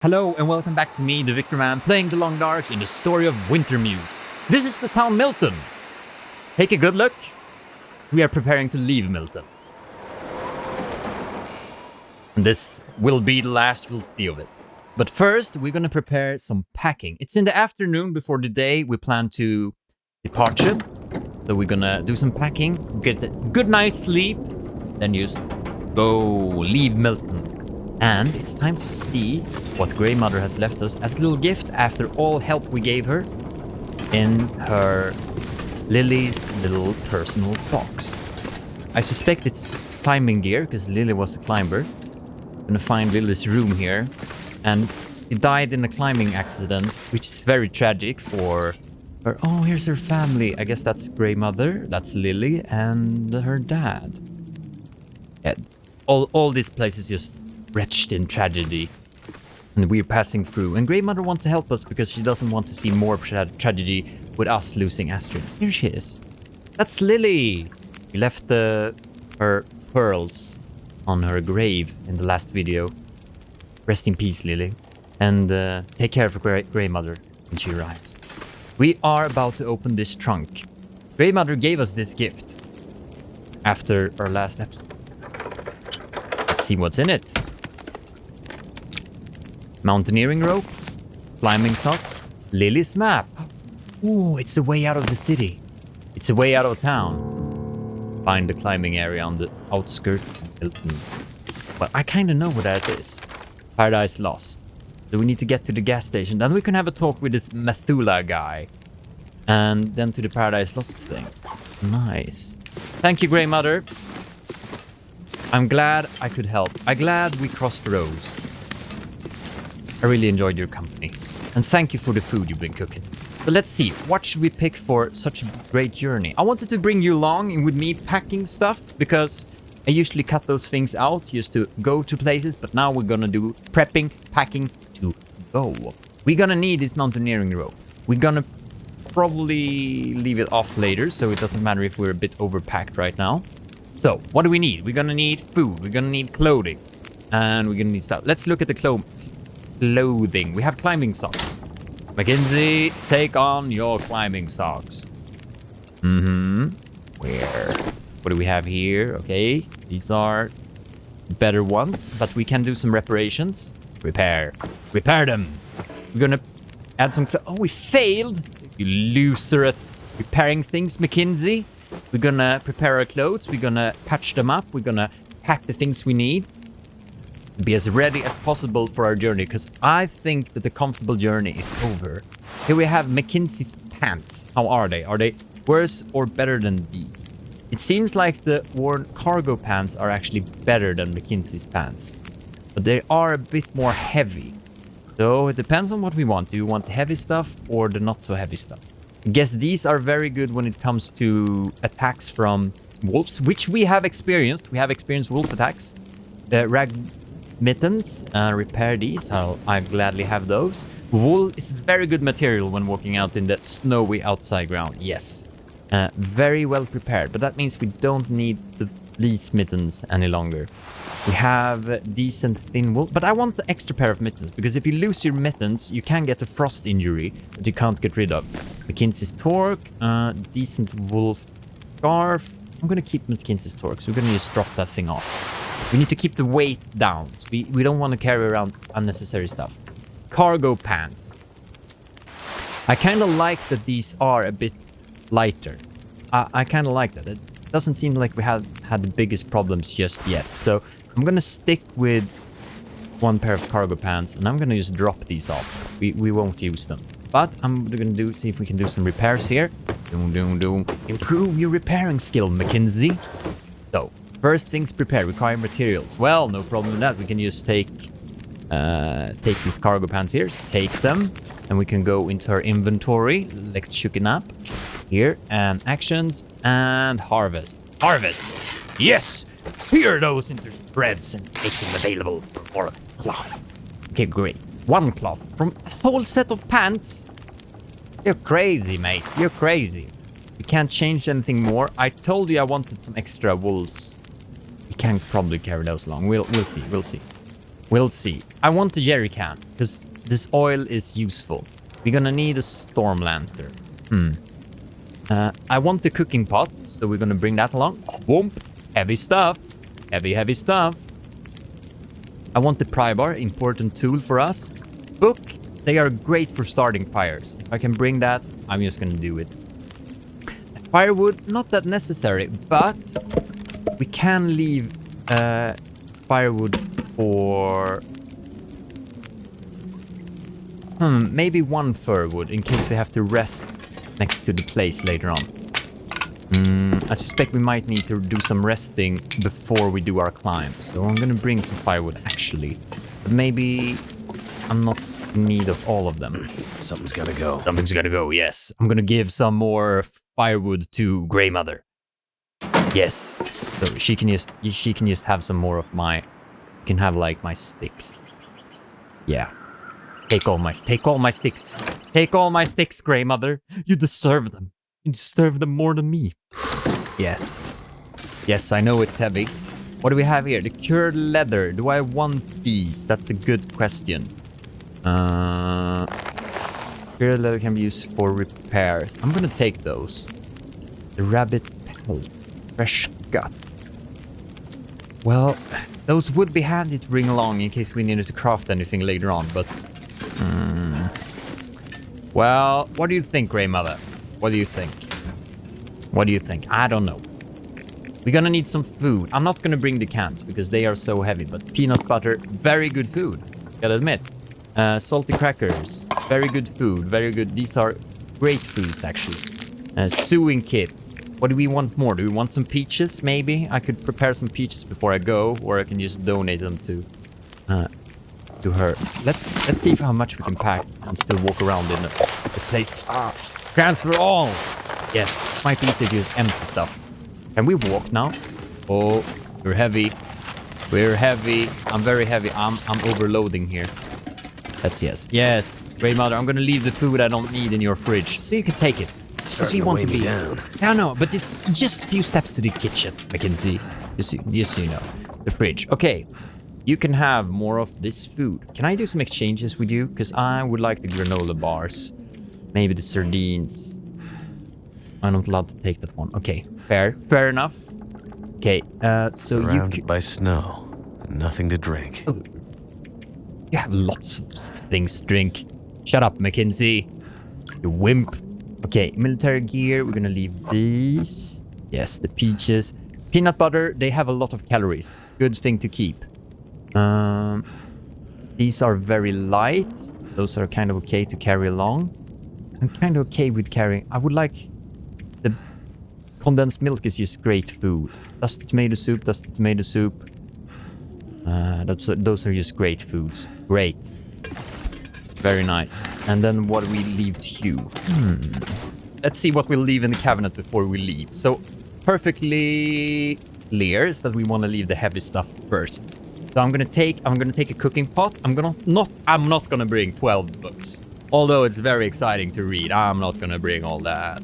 Hello and welcome back to me, the Victor Man, playing the Long Dark in the story of Wintermute. This is the town Milton. Take a good look. We are preparing to leave Milton. And this will be the last we'll see of it. But first, we're gonna prepare some packing. It's in the afternoon before the day we plan to depart. So we're gonna do some packing, get a good night's sleep, then just go leave Milton. And it's time to see what Grey Mother has left us as a little gift after all help we gave her in her Lily's little personal box. I suspect it's climbing gear because Lily was a climber. I'm gonna find Lily's room here, and she died in a climbing accident, which is very tragic for her. Oh, here's her family. I guess that's Grey Mother, that's Lily, and her dad. Yeah, all these places just wretched in tragedy, and we're passing through, and Grey Mother wants to help us because she doesn't want to see more tragedy with us losing Astrid. Here she is. That's Lily. We left her pearls on her grave in the last video. Rest in peace, Lily, and take care of Grey Mother when she arrives. We are about to open this trunk. Grey Mother gave us this gift after our last episode. Let's see what's in it. Mountaineering rope, climbing socks, Lily's map. Ooh, it's a way out of the city. It's a way out of town. Find the climbing area on the outskirts of Milton. Well, I kind of know what that is. Paradise Lost. So we need to get to the gas station. Then we can have a talk with this Methulah guy. And then to the Paradise Lost thing. Nice. Thank you, Grey Mother. I'm glad I could help. I'm glad we crossed roads. I really enjoyed your company. And thank you for the food you've been cooking. But let's see, what should we pick for such a great journey? I wanted to bring you along with me packing stuff, because I usually cut those things out just to go to places, but now we're gonna do prepping, packing to go. We're gonna need this mountaineering rope. We're gonna probably leave it off later, so it doesn't matter if we're a bit overpacked right now. So, what do we need? We're gonna need food, we're gonna need clothing, and we're gonna need stuff. Let's look at the clothing. We have climbing socks. Mackenzie, take on your climbing socks. Where? What do we have here? Okay, these are better ones, but we can do some reparations. Repair them. We're gonna add some oh, we failed. You loser at repairing things, Mackenzie. We're gonna prepare our clothes. We're gonna patch them up. We're gonna pack the things we need. Be as ready as possible for our journey, because I think that the comfortable journey is over. Here we have Mackenzie's pants. How are they? Are they worse or better than these? It seems like the worn cargo pants are actually better than Mackenzie's pants, but they are a bit more heavy. So it depends on what we want. Do you want the heavy stuff or the not so heavy stuff? I guess these are very good when it comes to attacks from wolves, which we have experienced. We have experienced wolf attacks. The rag mittens, repair these. I'll gladly have those. Wool is very good material when walking out in the snowy outside ground. Yes, very well prepared, but that means we don't need the fleece mittens any longer. We have decent thin wool, but I want the extra pair of mittens, because if you lose your mittens you can get a frost injury that you can't get rid of. Mackenzie's torque, decent wool scarf. I'm gonna keep Mackenzie's torque, so we're gonna just drop that thing off. We need to keep the weight down. So we don't want to carry around unnecessary stuff. Cargo pants. I kind of like that these are a bit lighter. I kind of like that. It doesn't seem like we have had the biggest problems just yet. So I'm going to stick with one pair of cargo pants, and I'm going to just drop these off. We won't use them. But I'm going to see if we can do some repairs here. Improve your repairing skill, Mackenzie. So, first things prepared, require materials. Well, no problem with that. We can just take these cargo pants here, just take them, and we can go into our inventory. Let's shook it up here, and actions, and harvest. Harvest! Yes! Tear those into threads and make them available for cloth. Okay, great. One cloth from a whole set of pants. You're crazy, mate. You're crazy. We can't change anything more. I told you I wanted some extra wools. We can probably carry those along. We'll see. We'll see. I want the jerry can, because this oil is useful. We're gonna need a storm lantern. I want the cooking pot, so we're gonna bring that along. Boom. Heavy stuff. Heavy stuff. I want the pry bar, important tool for us. Book. They are great for starting fires. If I can bring that, I'm just gonna do it. Firewood, not that necessary, but we can leave firewood for... maybe 1 fir wood in case we have to rest next to the place later on. I suspect we might need to do some resting before we do our climb. So I'm gonna bring some firewood actually. But maybe I'm not in need of all of them. Something's gotta go. Something's gotta go, yes. I'm gonna give some more firewood to Grey Mother. Yes. So she can just have some more of my... You can have like my sticks. Yeah. Take all my sticks. Take all my sticks, Grey Mother. You deserve them. You deserve them more than me. Yes. Yes, I know it's heavy. What do we have here? The cured leather. Do I want these? That's a good question. Cured leather can be used for repairs. I'm gonna take those. The rabbit pelt. Fresh gut. Well, those would be handy to bring along in case we needed to craft anything later on, but... Well, what do you think, Grey Mother? What do you think? What do you think? I don't know. We're gonna need some food. I'm not gonna bring the cans because they are so heavy, but peanut butter, very good food. Gotta admit. Salty crackers, very good food, very good. These are great foods, actually. Sewing kit. What do we want more? Do we want some peaches, maybe? I could prepare some peaches before I go, or I can just donate them to her. Let's see how much we can pack and still walk around in this place. Transfer all. Yes, might be easier to use empty stuff. Can we walk now? Oh, we're heavy. We're heavy. I'm very heavy. I'm overloading here. That's yes. Yes, Grey Mother, I'm gonna leave the food I don't need in your fridge, so you can take it. If you want to be down. Yeah, no, but it's just a few steps to the kitchen. I can see. Just so you know, the fridge. Okay. You can have more of this food. Can I do some exchanges with you? Because I would like the granola bars. Maybe the sardines. I'm not allowed to take that one. Okay, fair enough. Okay, so surrounded by snow, and nothing to drink. Oh. You have lots of things to drink. Shut up, Mackenzie. You wimp. Okay, military gear. We're gonna leave these. Yes, the peaches. Peanut butter. They have a lot of calories. Good thing to keep. These are very light. Those are kind of okay to carry along. I'm kind of okay with carrying. I would like the condensed milk is just great food. That's the tomato soup. That's the tomato soup. Those are just great foods. Great. Very nice. And then what do we leave to you? Let's see what we'll leave in the cabinet before we leave. So perfectly clear is that we want to leave the heavy stuff first. So I'm gonna take a cooking pot. I'm not gonna bring 12 books. Although it's very exciting to read. I'm not gonna bring all that.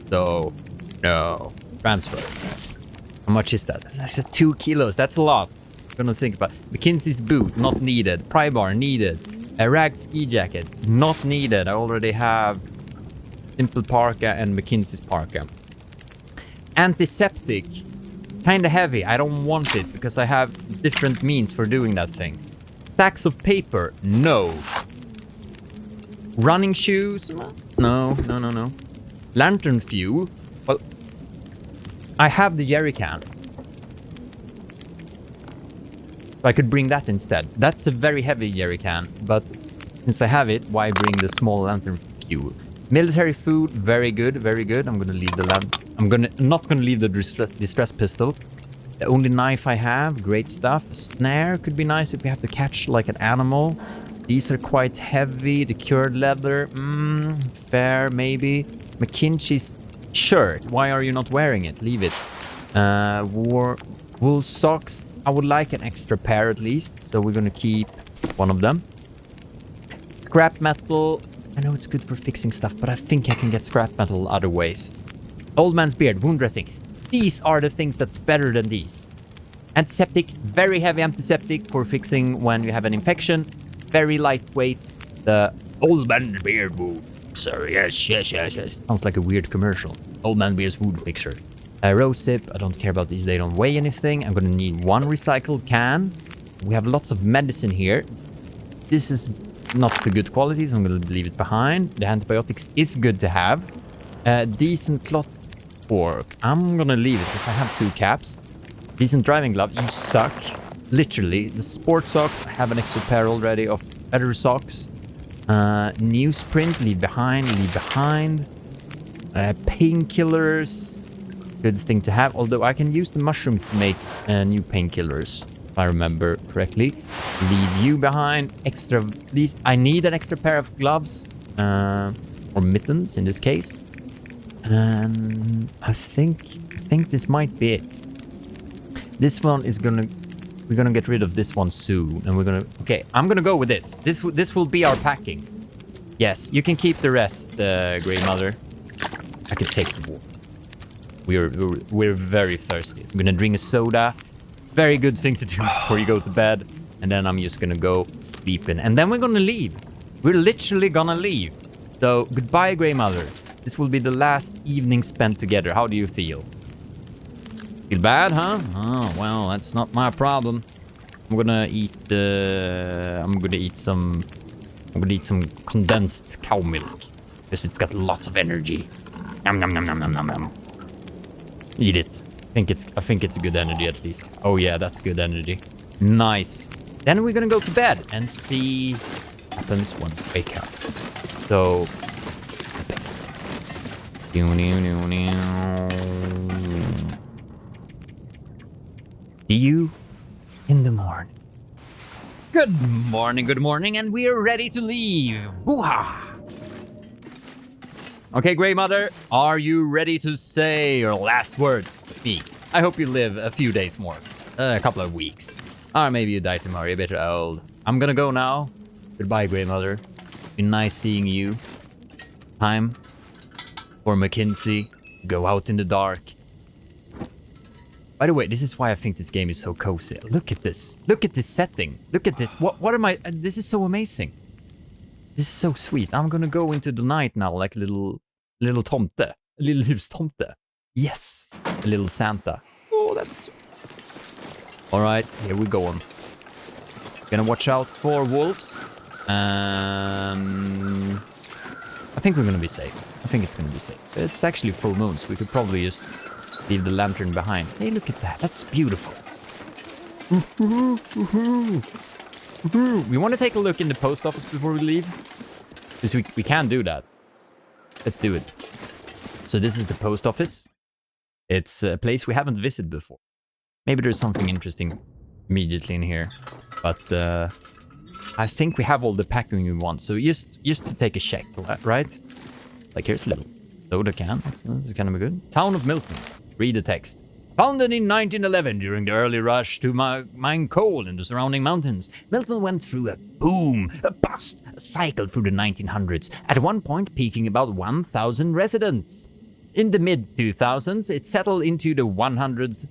So no. Transfer. How much is that? That's 2 kilos. That's a lot. I'm gonna think about Mackenzie's boot, not needed. Pry bar needed. A ragged ski jacket, not needed. I already have simple parka and Mackenzie's parka. Antiseptic. Kinda heavy. I don't want it because I have different means for doing that thing. Stacks of paper. No. Running shoes. No. Lantern fuel. Well, I have the jerry can. I could bring that instead. That's a very heavy jerry can, but since I have it, why bring the small lantern fuel? Military food, very good, very good. I'm gonna leave the lamp. Not gonna leave the distress pistol. The only knife I have, great stuff. A snare could be nice if we have to catch like an animal. These are quite heavy. The cured leather, fair maybe. McKinsey's shirt. Why are you not wearing it? Leave it. Wool socks. I would like an extra pair at least, so we're gonna keep one of them. Scrap metal. I know it's good for fixing stuff, but I think I can get scrap metal other ways. Old man's beard, wound dressing. These are the things that's better than these. Antiseptic, very heavy antiseptic for fixing when you have an infection. Very lightweight. The Old Man Beard wound fixer. Yes. Sounds like a weird commercial. Old Man Beard's wound fixer. Rose sip. I don't care about these. They don't weigh anything. I'm gonna need 1 recycled can. We have lots of medicine here. This is not the good quality, so I'm gonna leave it behind. The antibiotics is good to have. Decent cloth fork. I'm gonna leave it because I have 2 caps. Decent driving glove. You suck. Literally. The sport socks. I have an extra pair already of better socks. Newsprint. Leave behind. Painkillers. Good thing to have. Although I can use the mushroom to make new painkillers. If I remember correctly. Leave you behind. Extra. These. I need an extra pair of gloves. Or mittens in this case. And I think this might be it. This one is gonna... We're gonna get rid of this one soon. And we're gonna... Okay, I'm gonna go with this. This will be our packing. Yes, you can keep the rest, Grey Mother. I can take the water. We're very thirsty. So I'm gonna drink a soda. Very good thing to do before you go to bed. And then I'm just gonna go sleeping. And then we're gonna leave. We're literally gonna leave. So, goodbye, Grey Mother. This will be the last evening spent together. How do you feel? Feel bad, huh? Oh, well, that's not my problem. I'm gonna eat some condensed cow milk because it's got lots of energy. Nom nom nom nom nom nom nom. Eat it. I think it's good energy at least. Oh yeah, that's good energy. Nice. Then we're gonna go to bed and see what happens when we wake up. So. See you in the morning. Good morning, and we are ready to leave. Woo-ha! Okay, Grey Mother, are you ready to say your last words to me? I hope you live a few days more. A couple of weeks. Or maybe you die tomorrow, you're a bit old. I'm gonna go now. Goodbye, Grey Mother. Been nice seeing you. Time for Mackenzie. Go out in the dark. By the way, this is why I think this game is so cozy. Look at this. Look at this setting. Look at this. What am I... This is so amazing. This is so sweet. I'm gonna go into the night now like a little tomte. A little hustomte. Yes. A little Santa. Oh, that's... Alright, here we go on. Gonna watch out for wolves. I think we're gonna be safe. I think it's gonna be safe. It's actually full moon, so we could probably just leave the lantern behind. Hey, look at that. That's beautiful. We want to take a look in the post office before we leave. Because we can do that. Let's do it. So this is the post office. It's a place we haven't visited before. Maybe there's something interesting immediately in here. But I think we have all the packing we want. So just to take a check, right? Like here's a little soda can. That's kind of good. Town of Milton. Read the text. Founded in 1911 during the early rush to mine coal in the surrounding mountains, Milton went through a boom, a bust, a cycle through the 1900s, at one point peaking about 1,000 residents. In the mid-2000s, it settled into the 100s,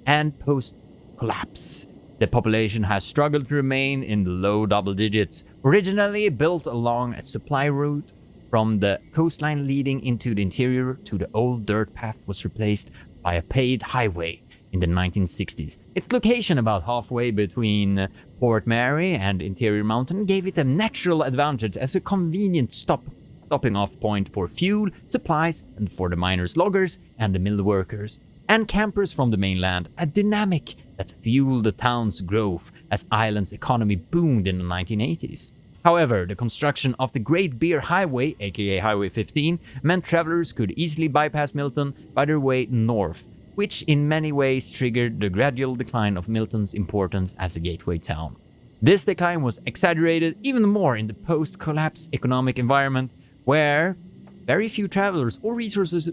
and post-collapse, the population has struggled to remain in the low double digits. Originally built along a supply route from the coastline leading into the interior to the old dirt path was replaced by a paved highway in the 1960s. Its location about halfway between Port Mary and Interior Mountain gave it a natural advantage as a convenient stopping off point for fuel, supplies, and for the miners, loggers, and the mill workers, and campers from the mainland, a dynamic that fueled the town's growth as Island's economy boomed in the 1980s. However, the construction of the Great Bear Highway, aka Highway 15, meant travelers could easily bypass Milton by their way north, which in many ways triggered the gradual decline of Milton's importance as a gateway town. This decline was exaggerated even more in the post-collapse economic environment, where very few travelers or resources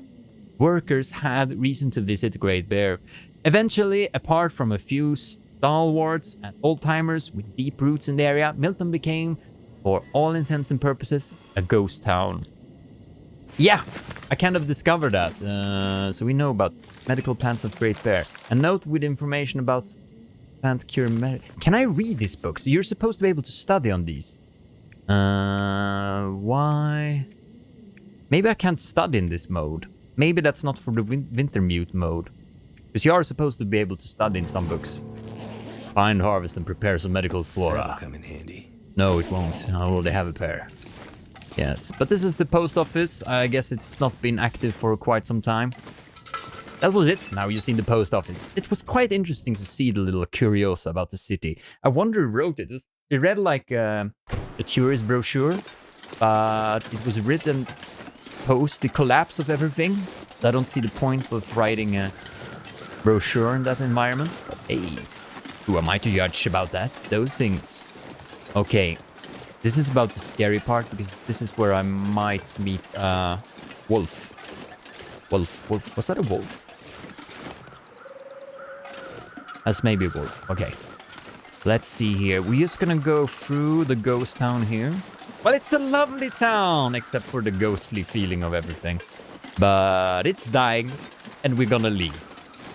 workers had reason to visit Great Bear. Eventually, apart from a few stalwarts and old-timers with deep roots in the area, Milton became, for all intents and purposes, a ghost town. Yeah, I kind of discovered that. So we know about medical plants of Great Bear. A note with information about Plant cure. Can I read these books? You're supposed to be able to study on these. Why? Maybe I can't study in this mode. Maybe that's not for the Wintermute mode. Because you are supposed to be able to study in some books. Find, harvest, and prepare some medical flora. That'll come in handy. No, it won't. I already have a pair. Yes, but this is the post office. I guess it's not been active for quite some time. That was it. Now you've seen the post office. It was quite interesting to see the little curiosa about the city. I wonder who wrote it. It read like a tourist brochure, but it was written post the collapse of everything. I don't see the point of writing a brochure in that environment. But hey, who am I to judge about that? Those things. Okay, this is about the scary part because this is where I might meet wolf. Wolf. Was that a wolf? That's maybe a wolf. Okay. Let's see here. We're just gonna go through the ghost town here. Well, it's a lovely town, except for the ghostly feeling of everything. But it's dying, and we're gonna leave.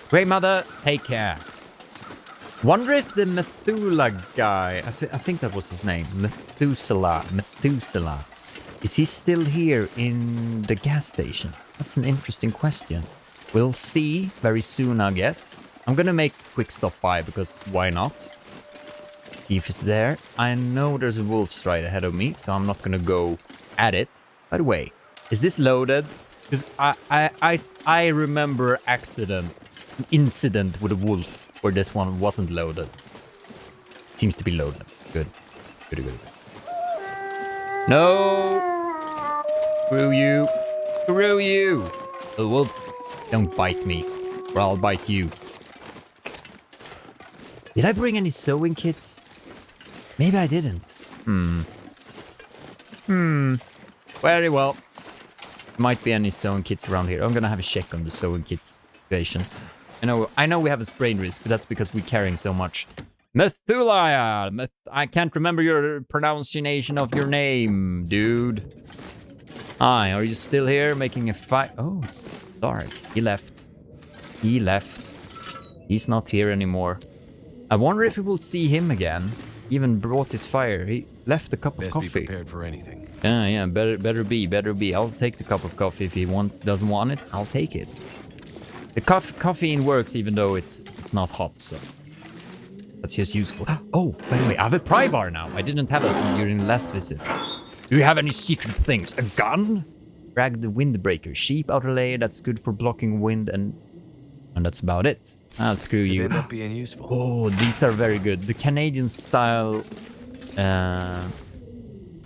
Great mother, take care. Wonder if the Methuselah guy, I think that was his name, Methuselah, is he still here in the gas station? That's an interesting question. We'll see very soon, I guess. I'm gonna make a quick stop by because why not? See if it's there. I know there's a wolf stride ahead of me, so I'm not gonna go at it. By the way, is this loaded? Because I remember incident with a wolf where this one wasn't loaded. Seems to be loaded. Good. Good. No! Screw you. Screw you! The wolf, don't bite me, or I'll bite you. Did I bring any sewing kits? Maybe I didn't. Very well. Might be any sewing kits around here. I'm gonna have a check on the sewing kit situation. I know we have a sprain risk, but that's because we're carrying so much. Methuselah! I can't remember your pronunciation of your name, dude. Hi, are you still here making a fight? Oh, it's dark. He left. He's not here anymore. I wonder if we will see him again. Even brought his fire. He left a cup of coffee. Be prepared for anything. Yeah. Better be. I'll take the cup of coffee if he doesn't want it. I'll take it. The caffeine works even though it's not hot, so that's just useful. Oh, by the way, I have a pry bar now. I didn't have it during the last visit. Do you have any secret things? A gun? Drag the windbreaker. Sheep outer layer. That's good for blocking wind and that's about it. Ah, screw you. They end up being useful. Oh, these are very good. The Canadian style.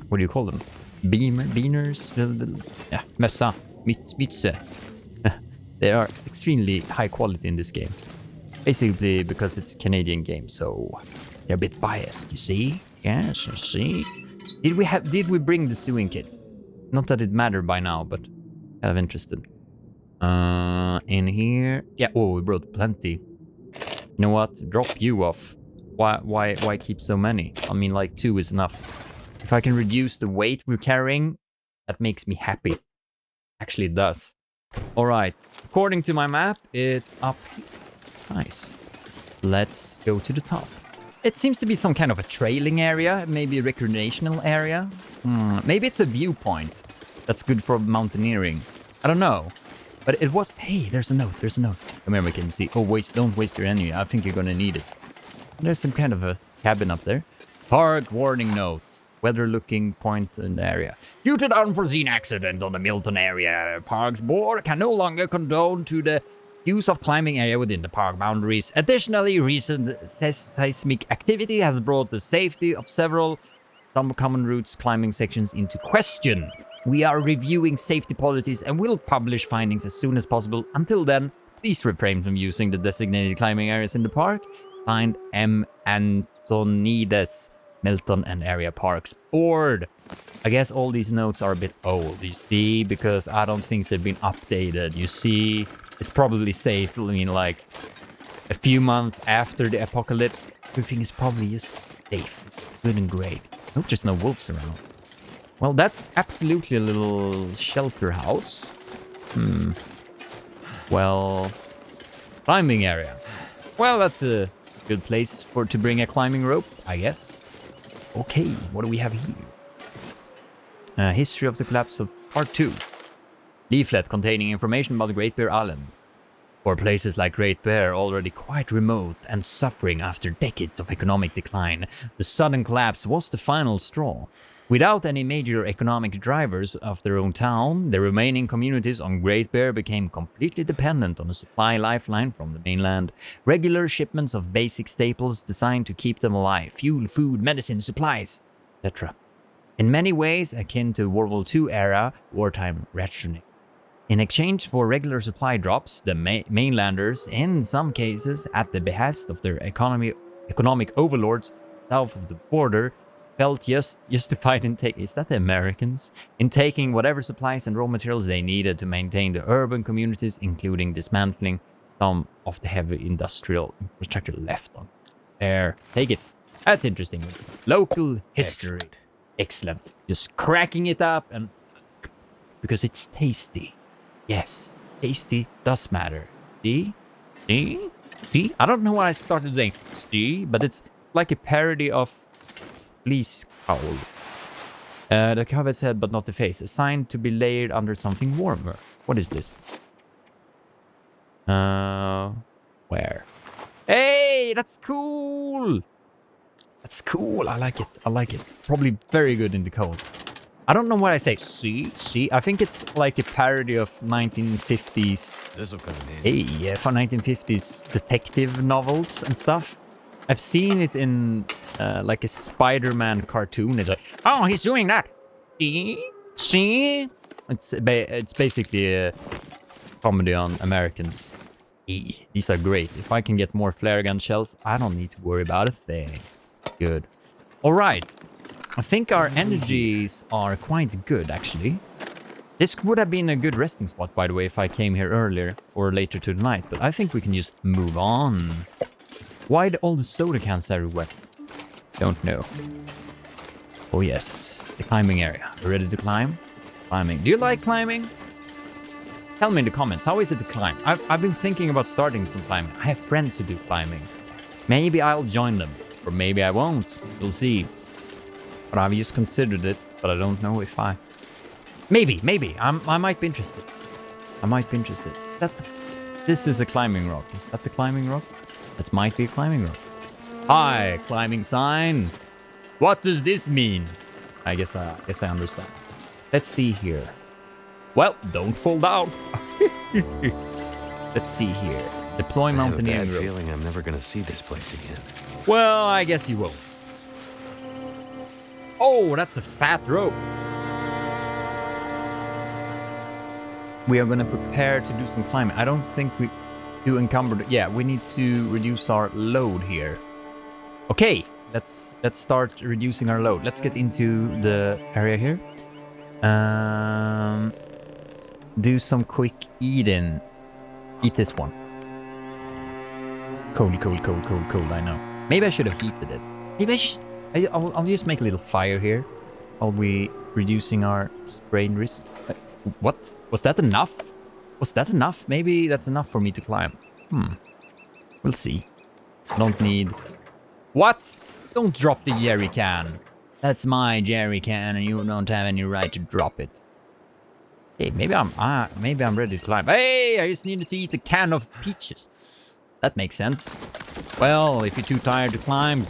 What do you call them? Beaners? Yeah, mössa. Mütze. They are extremely high quality in this game. Basically because it's a Canadian game, so they're a bit biased, you see? Yes, you see? Did we bring the sewing kits? Not that it mattered by now, but kind of interested. In here. Yeah, oh, we brought plenty. You know what? Drop you off. Why keep so many? I mean, like 2 is enough. If I can reduce the weight we're carrying, that makes me happy. Actually, it does. All right. According to my map, it's up. Nice. Let's go to the top. It seems to be some kind of a trailing area, maybe a recreational area. Maybe it's a viewpoint. That's good for mountaineering. I don't know. But it was... Hey, there's a note. Come here, we can see. Oh, don't waste your energy. I think you're gonna need it. There's some kind of a cabin up there. Park warning note. Weather looking point in the area. Due to the unforeseen accident on the Milton area, Parks Board can no longer condone to the use of climbing area within the park boundaries. Additionally, recent seismic activity has brought the safety of several common routes climbing sections into question. We are reviewing safety policies and will publish findings as soon as possible. Until then, please refrain from using the designated climbing areas in the park. Signed, M. Antonides, Milton and Area Parks Board. I guess all these notes are a bit old, you see, because I don't think they've been updated. You see, it's probably safe. I mean, like a few months after the apocalypse, everything is probably just safe, good and great. Nope, just no wolves around. Well, that's absolutely a little shelter house. Well, climbing area. Well, that's a Good place to bring a climbing rope, I guess. Okay, what do we have here? History of the collapse of Part 2. Leaflet containing information about Great Bear Island. For places like Great Bear, already quite remote and suffering after decades of economic decline, the sudden collapse was the final straw. Without any major economic drivers of their own town, the remaining communities on Great Bear became completely dependent on a supply lifeline from the mainland. Regular shipments of basic staples designed to keep them alive, fuel, food, medicine, supplies, etc. In many ways akin to World War II era wartime rationing. In exchange for regular supply drops, the mainlanders, in some cases at the behest of their economic overlords south of the border, felt justified in taking whatever supplies and raw materials they needed to maintain the urban communities, including dismantling some of the heavy industrial infrastructure left on there. Take it. That's interesting. Local history. Excellent. Just cracking it up, and because it's tasty. Yes, tasty does matter. See? I don't know why I started saying see, but it's like a parody of Please Cowl. The covet's head, but not the face. A sign to be layered under something warmer. What is this? Where? Hey, that's cool! That's cool. I like it. Probably very good in the cold. I don't know what I say. See? I think it's like a parody of 1950s. This will come in handy. Hey, yeah, for 1950s detective novels and stuff. I've seen it in like a Spider-Man cartoon. It's like, oh, he's doing that. See? It's basically a comedy on Americans. These are great. If I can get more flare gun shells, I don't need to worry about a thing. Good. All right. I think our energies are quite good, actually. This would have been a good resting spot, by the way, if I came here earlier or later tonight. But I think we can just move on. Why all the soda cans everywhere? Don't know. Oh, yes. The climbing area. You ready to climb? Climbing. Do you like climbing? Tell me in the comments. How is it to climb? I've been thinking about starting some climbing. I have friends who do climbing. Maybe I'll join them. Or maybe I won't. We'll see. But I've just considered it, but I don't know if I... Maybe. I might be interested. This is a climbing rock. Is that the climbing rock? That might be a climbing rock. Hi, climbing sign. What does this mean? I guess I understand. Let's see here. Well, don't fall down. Let's see here. Deploy mountaineering rope. I have a bad feeling I'm never gonna see this place again. Well, I guess you won't. Oh, that's a fat rope. We are gonna prepare to do some climbing. I don't think we do encumbered. Yeah, we need to reduce our load here. Okay, let's start reducing our load. Let's get into the area here. Do some quick eating. Eat this one. Cold. I know. Maybe I should have heated it. Maybe I should. I'll just make a little fire here. While we reducing our sprain risk. What? Was that enough? Maybe that's enough for me to climb. We'll see. Don't need... What? Don't drop the jerry can. That's my jerry can and you don't have any right to drop it. Hey, maybe I'm ready to climb. Hey, I just needed to eat a can of peaches. That makes sense. Well, if you're too tired to climb,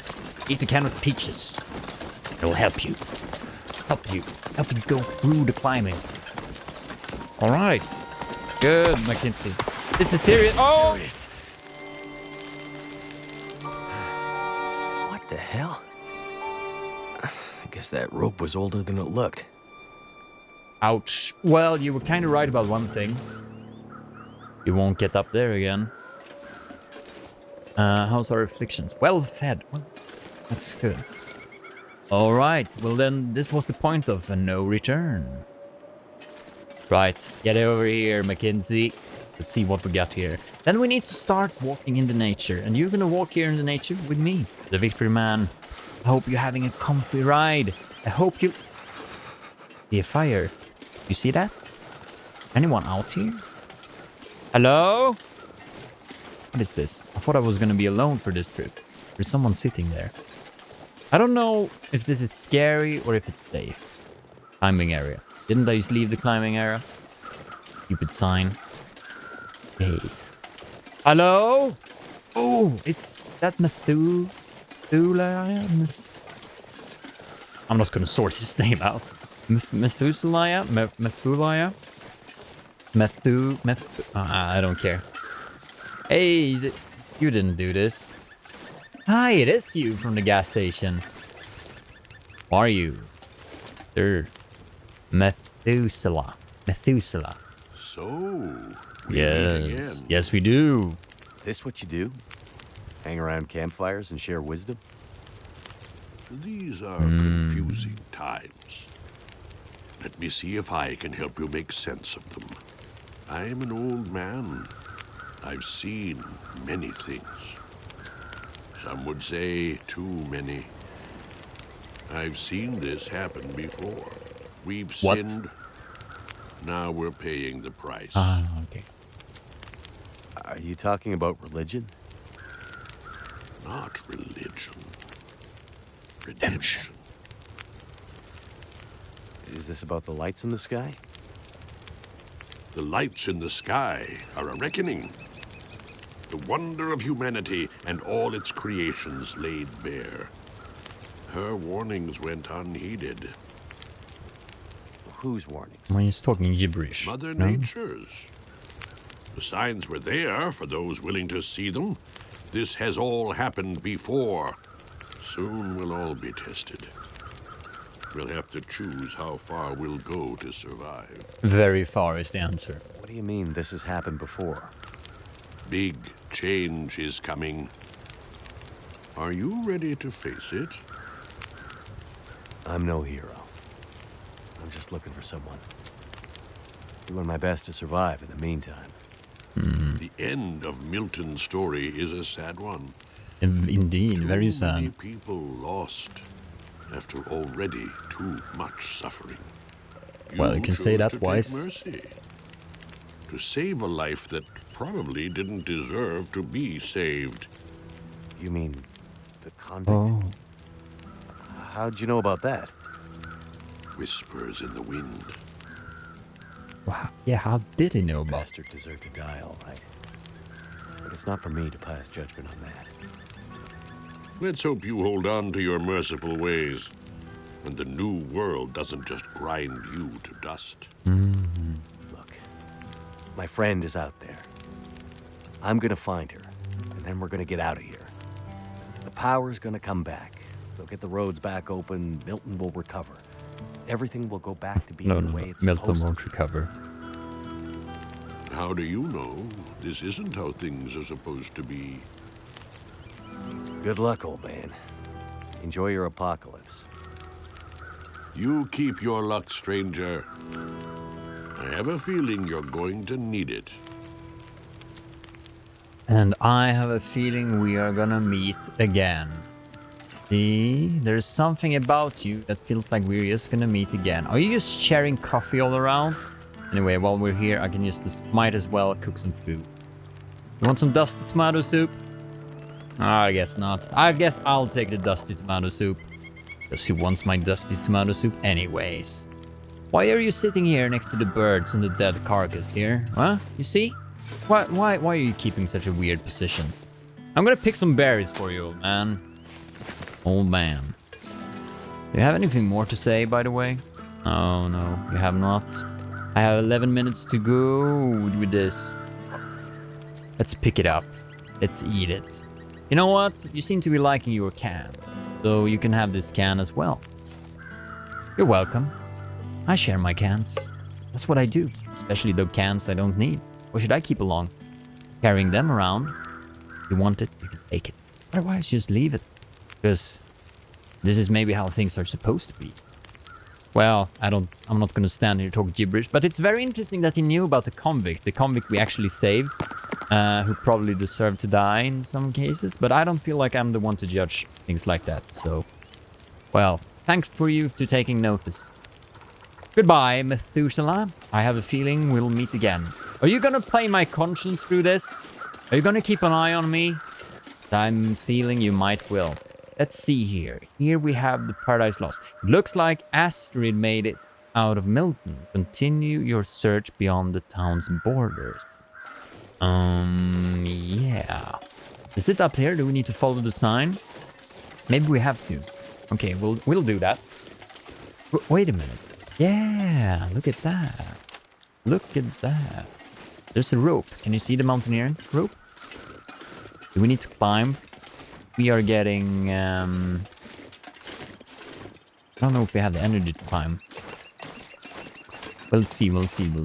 eat a can of peaches. It'll help you. Help you go through the climbing. All right. Good, Mackenzie. This is serious. Oh! What the hell? I guess that rope was older than it looked. Ouch. Well, you were kind of right about one thing. You won't get up there again. How's our afflictions? Well fed. Well, that's good. All right. Well, then this was the point of a no return. Right. Get over here, Mackenzie. Let's see what we got here. Then we need to start walking in the nature. And you're going to walk here in the nature with me, the Victory Man. I hope you're having a comfy ride. I hope you... See a fire. You see that? Anyone out here? Hello? What is this? I thought I was going to be alone for this trip. There's someone sitting there. I don't know if this is scary or if it's safe. Climbing area. Didn't I just leave the climbing area? Stupid sign. Hey. Hello? Oh, is that Methuselah? I'm not gonna sort his name out. Methuselah? Methuselah? I don't care. Hey, you didn't do this. Hi, it is you from the gas station. Who are you? They're Methuselah. Methuselah. So, we meet Yes. again. Yes, we do. This what you do? Hang around campfires and share wisdom? These are confusing times. Let me see if I can help you make sense of them. I'm an old man. I've seen many things. Some would say too many. I've seen this happen before. We've What? sinned. Now we're paying the price. Ah, okay. Are you talking about religion? Not religion. Redemption. Is this about the lights in the sky? The lights in the sky are a reckoning. The wonder of humanity and all its creations laid bare. Her warnings went unheeded. Whose warnings? When he's talking gibberish. Mother no? Nature's. The signs were there for those willing to see them. This has all happened before. Soon we'll all be tested. We'll have to choose how far we'll go to survive. Very far is the answer. What do you mean this has happened before? Big change is coming. Are you ready to face it? I'm no hero. I'm just looking for someone. Doing my best to survive in the meantime. The end of Milton's story is a sad one. Indeed, very Too many sad. people lost after already too much suffering. Well, you can say chose that to take twice. Mercy, to save a life that probably didn't deserve to be saved. You mean the convict? Oh, How'd you know about that? Whispers in the wind. wow. Yeah, how did he know about? Bastard deserved to die, all right. But it's not for me to pass judgment on that. Let's hope you hold on to your merciful ways, and the new world doesn't just grind you to dust. Look, my friend is out there. I'm gonna find her, and then we're gonna get out of here. The power's gonna come back. They'll get the roads back open. Milton will recover. Everything will go back to being No, the no, way no. it's Milton supposed to. won't recover. How do you know this isn't how things are supposed to be? Good luck, old man. Enjoy your apocalypse. You keep your luck, stranger. I have a feeling you're going to need it. And I have a feeling we are gonna meet again. See, there's something about you that feels like we're just gonna meet again. Are you just sharing coffee all around? Anyway, while we're here, I can just might as well cook some food. You want some dusty tomato soup? I guess not. I guess I'll take the dusty tomato soup. Because who wants my dusty tomato soup anyways? Why are you sitting here next to the birds and the dead carcass here? Huh? You see? Why are you keeping such a weird position? I'm gonna pick some berries for you, old man. Old man. Do you have anything more to say, by the way? Oh, no, you have not. I have 11 minutes to go with this. Let's pick it up. Let's eat it. You know what? You seem to be liking your can. So you can have this can as well. You're welcome. I share my cans. That's what I do. Especially the cans I don't need. What should I keep along? Carrying them around. If you want it, you can take it. Otherwise, just leave it. Because this is maybe how things are supposed to be. Well, I'm not gonna stand here and talk gibberish, but it's very interesting that he knew about the convict we actually saved, who probably deserved to die in some cases, but I don't feel like I'm the one to judge things like that, so... Well, thanks for you to taking notice. Goodbye, Methuselah. I have a feeling we'll meet again. Are you gonna play my conscience through this? Are you gonna keep an eye on me? I'm feeling you might will. Let's see here. Here we have the Paradise Lost. It looks like Astrid made it out of Milton. Continue your search beyond the town's borders. Yeah. Is it up here? Do we need to follow the sign? Maybe we have to. Okay, we'll do that. Wait a minute. Yeah, look at that. Look at that. There's a rope. Can you see the mountaineer rope? Do we need to climb? We are getting... I don't know if we have the energy to climb. We'll see.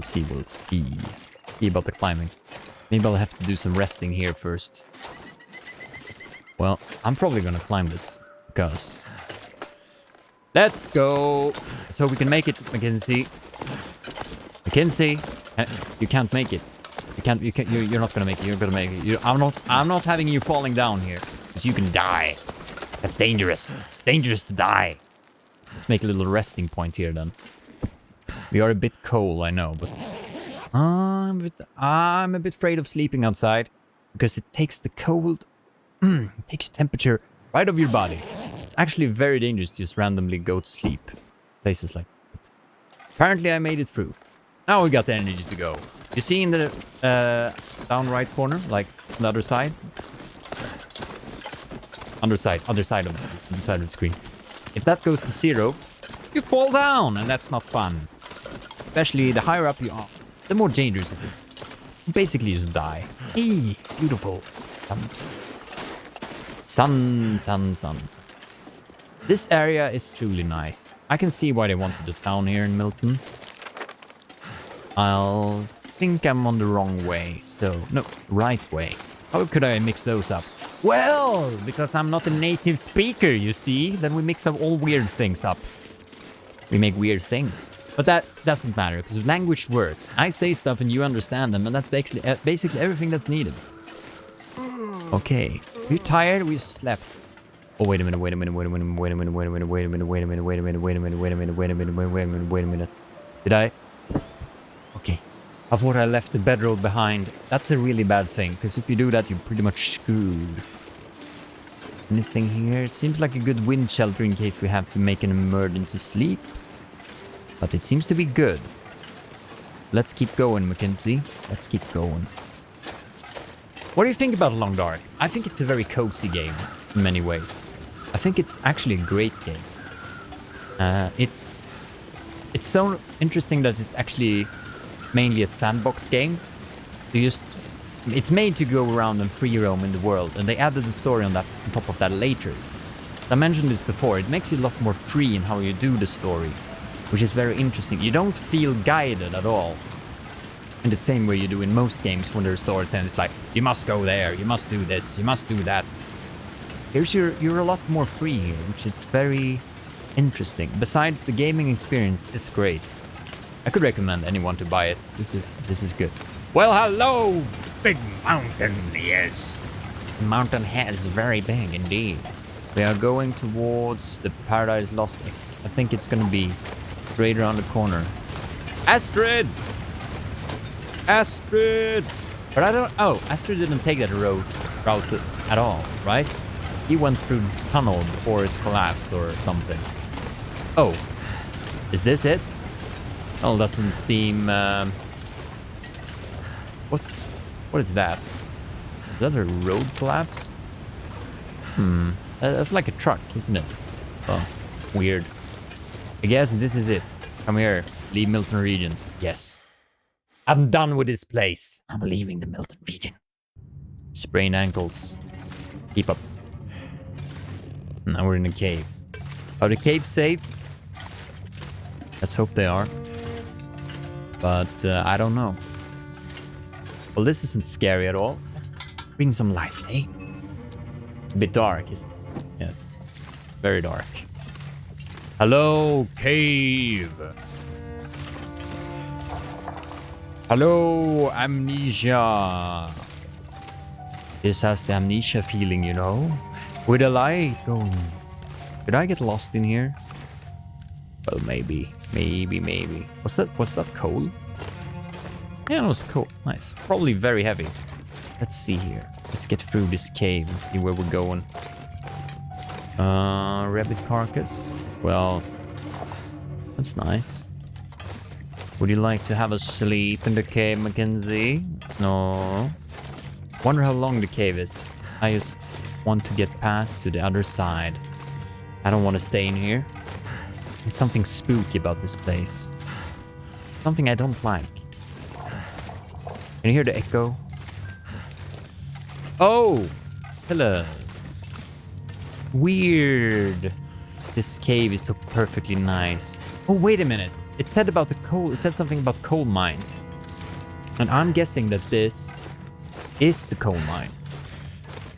See about the climbing. Maybe I'll have to do some resting here first. Well, I'm probably gonna climb this. Because... Let's go! Let's hope we can make it, Mackenzie. Mackenzie! You can't make it. You're not gonna make it. You're gonna make it. I'm not having you falling down here. Because you can die. That's dangerous. Dangerous to die. Let's make a little resting point here then. We are a bit cold, I know, but I'm a bit afraid of sleeping outside because it takes the cold, it takes the temperature right of your body. It's actually very dangerous to just randomly go to sleep. Places like that. Apparently I made it through. Now we got the energy to go. You see in the down right corner, like the other side? Other side of the screen. If that goes to 0, you fall down, and that's not fun. Especially the higher up you are, the more dangerous it is. You basically just die. Hey, beautiful. Sun. This area is truly nice. I can see why they wanted a town here in Milton. I'll think I'm on the wrong way, so... No, right way. How could I mix those up? Well, because I'm not a native speaker, you see. Then we mix up all weird things up. We make weird things. But that doesn't matter, because language works. I say stuff and you understand them, and that's basically everything that's needed. Okay. Are you tired? We slept. Oh, wait a minute. Did I? Okay. I thought I left the bedroll behind. That's a really bad thing, because if you do that, you're pretty much screwed. Anything here? It seems like a good wind shelter in case we have to make an emergency sleep. But it seems to be good. Let's keep going, Mackenzie. Let's keep going. What do you think about Long Dark? I think it's a very cozy game in many ways. I think it's actually a great game. It's so interesting that it's actually mainly a sandbox game. It's made to go around and free roam in the world, and they added the story on top of that later. I mentioned this before. It makes you a lot more free in how you do the story, which is very interesting. You don't feel guided at all. In the same way you do in most games when there's story telling. It's like, you must go there, you must do this, you must do that. Here's you're a lot more free here, which is very interesting. Besides, the gaming experience is great. I could recommend anyone to buy it. This is good. Well, hello, big mountain, yes. The mountain is very big indeed. We are going towards the Paradise Lost. I think it's gonna be straight around the corner. Astrid! Astrid! But I don't... Oh, Astrid didn't take that route at all, right? He went through the tunnel before it collapsed or something. Oh. Is this it? Well, doesn't seem... What is that? Is that a road collapse? That's like a truck, isn't it? Oh, weird. I guess this is it. Come here. Leave Milton region. Yes. I'm done with this place. I'm leaving the Milton region. Sprained ankles. Keep up. Now we're in a cave. Are the caves safe? Let's hope they are. But I don't know. Well, this isn't scary at all. Bring some light, eh? It's a bit dark, isn't it? Yes. Very dark. Hello, cave. Hello, amnesia. This has the amnesia feeling, you know? With a light going. Did I get lost in here? Well, maybe. Maybe. Was that coal? Yeah, it was coal. Nice. Probably very heavy. Let's see here. Let's get through this cave and see where we're going. Rabbit carcass. Well, that's nice. Would you like to have a sleep in the cave, Mackenzie? No. Wonder how long the cave is. I just want to get past to the other side. I don't want to stay in here. It's something spooky about this place. Something I don't like. Can you hear the echo? Oh! Hello. Weird. This cave is so perfectly nice. Oh, wait a minute. It said about the coal. It said something about coal mines. And I'm guessing that this is the coal mine.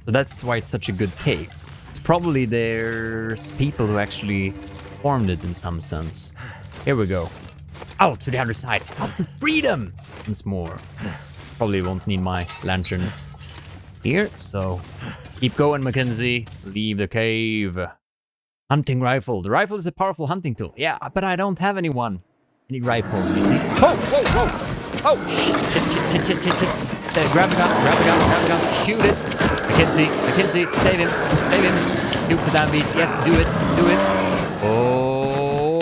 So that's why it's such a good cave. It's probably there's people who actually formed it in some sense. Here we go. Out to the other side. Out to freedom! Once more. Probably won't need my lantern here, so keep going, Mackenzie. Leave the cave. Hunting rifle. The rifle is a powerful hunting tool. Yeah, but I don't have any rifle, you see? Whoa, whoa, whoa! Oh, shit. Grab a gun, shoot it. Mackenzie, save him. Shoot the damn beast. Yes, do it. Oh.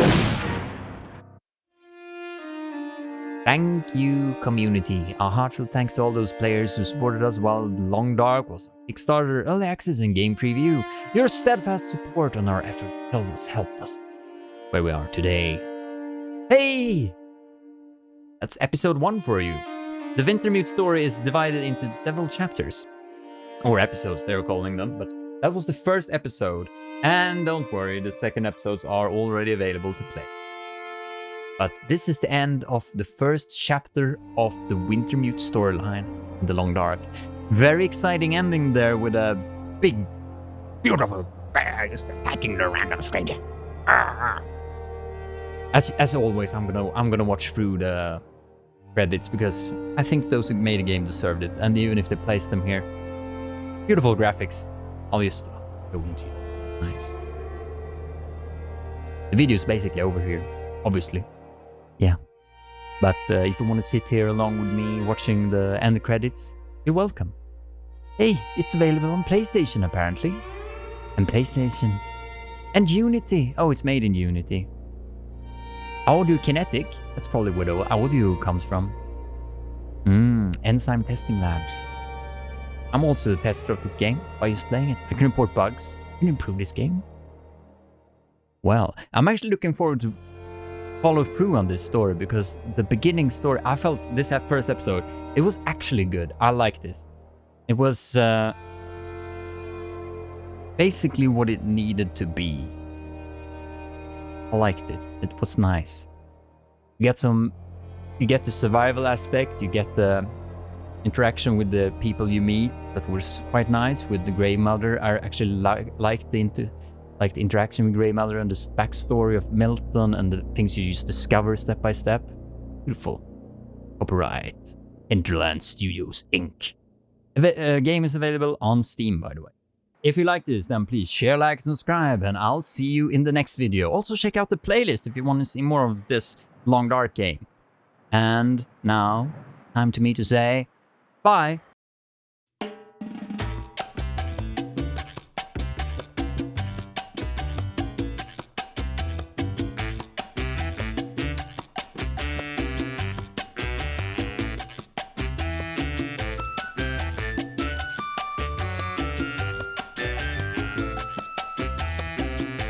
Thank you, community. A heartfelt thanks to all those players who supported us while Long Dark was Kickstarter, early access, and game preview. Your steadfast support on our effort helped us where we are today. Hey! That's episode 1 for you. The Wintermute story is divided into several chapters. Or episodes, they're calling them, but that was the first episode. And don't worry, the second episodes are already available to play. But this is the end of the first chapter of the Wintermute storyline in the Long Dark. Very exciting ending there with a big, beautiful bear just attacking the random stranger. As always, I'm gonna watch through the credits because I think those who made the game deserved it. And even if they placed them here, beautiful graphics. I'll just go into it. Nice. The video's basically over here, obviously. Yeah, but if you want to sit here along with me watching the end credits, you're welcome. Hey, it's available on PlayStation apparently. And PlayStation. And Unity. Oh, it's made in Unity. Audio Kinetic. That's probably where the audio comes from. Enzyme Testing Labs. I'm also the tester of this game by just playing it. I can report bugs. I can improve this game. Well, I'm actually looking forward to follow through on this story because the beginning story, I felt this first episode, it was actually good. I like this. It was basically what it needed to be. I liked it. It was nice. You get the survival aspect, you get the interaction with the people you meet. That was quite nice with the Grey Mother. I actually liked the interaction with Grey Mother and the backstory of Milton and the things you just discover step by step. Beautiful. Copyright. Interland Studios, Inc. The game is available on Steam, by the way. If you like this, then please share, like, subscribe, and I'll see you in the next video. Also check out the playlist if you want to see more of this Long Dark game. And now, time to me to say bye.